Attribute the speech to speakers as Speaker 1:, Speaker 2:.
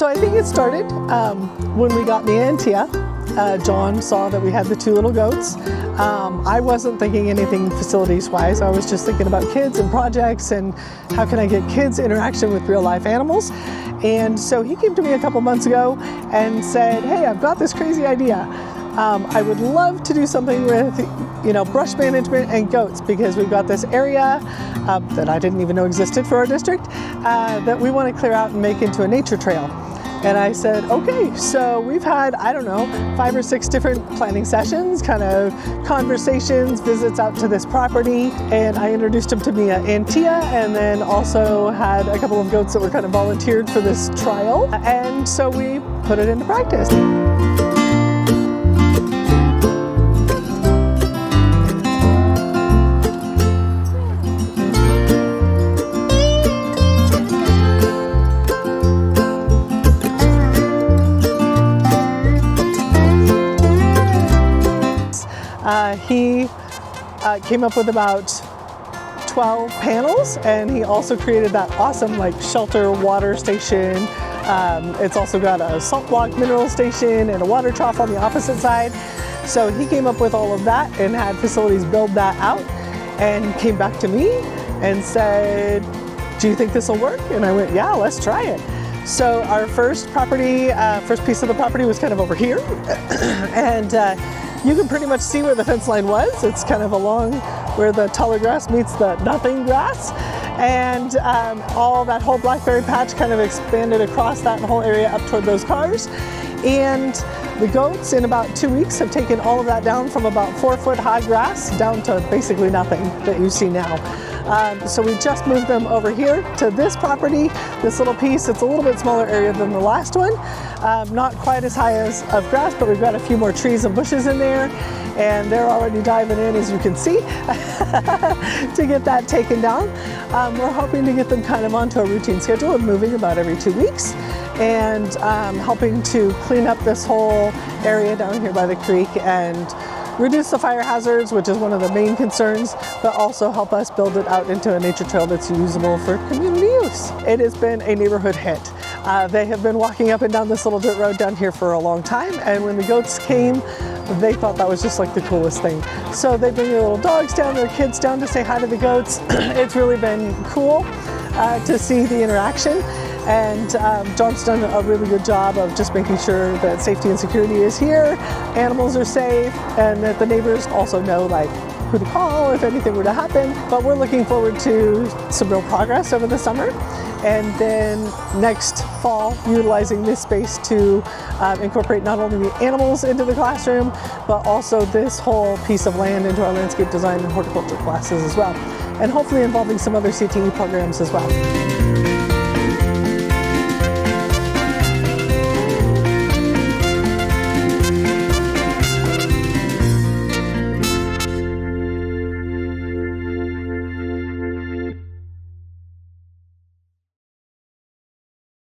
Speaker 1: So I think it started when we got Mia and Tia. John saw that we had the 2 little goats. I wasn't thinking anything facilities-wise. I was just thinking about kids and projects and how can I get kids interaction with real-life animals. And so he came to me a couple months ago and said, hey, I've got this crazy idea. I would love to do something with, brush management and goats, because we've got this area that I didn't even know existed for our district that we want to clear out and make into a nature trail. And I said, okay, so we've had, 5 or 6 different planning sessions, kind of conversations, visits out to this property. And I introduced him to Mia and Tia, and then also had a couple of goats that were kind of volunteered for this trial. And so we put it into practice. He came up with about 12 panels, and he also created that awesome shelter water station. It's also got a salt block mineral station and a water trough on the opposite side. So he came up with all of that and had facilities build that out, and came back to me and said, do you think this will work? And I went, yeah, let's try it. So our first piece of the property was kind of over here. And you can pretty much see where the fence line was. It's kind of along where the taller grass meets the nothing grass. And all that whole blackberry patch kind of expanded across that whole area up toward those cars. And the goats in about 2 weeks have taken all of that down from about 4-foot high grass down to basically nothing that you see now. So we just moved them over here to this property, this little piece. It's a little bit smaller area than the last one. Not quite as high as of grass, but we've got a few more trees and bushes in there, and they're already diving in, as you can see, to get that taken down. We're hoping to get them kind of onto a routine schedule of moving about every 2 weeks, and helping to clean up this whole area down here by the creek and reduce the fire hazards, which is one of the main concerns, but also help us build it out into a nature trail that's usable for community use. It has been a neighborhood hit. They have been walking up and down this little dirt road down here for a long time, and when the goats came, they thought that was just the coolest thing. So they bring their little dogs down, their kids down to say hi to the goats. It's really been cool to see the interaction. And John's done a really good job of just making sure that safety and security is here, animals are safe, and that the neighbors also know who to call if anything were to happen. But we're looking forward to some real progress over the summer, and then next fall utilizing this space to incorporate not only the animals into the classroom, but also this whole piece of land into our landscape design and horticulture classes as well, and hopefully involving some other CTE programs as well.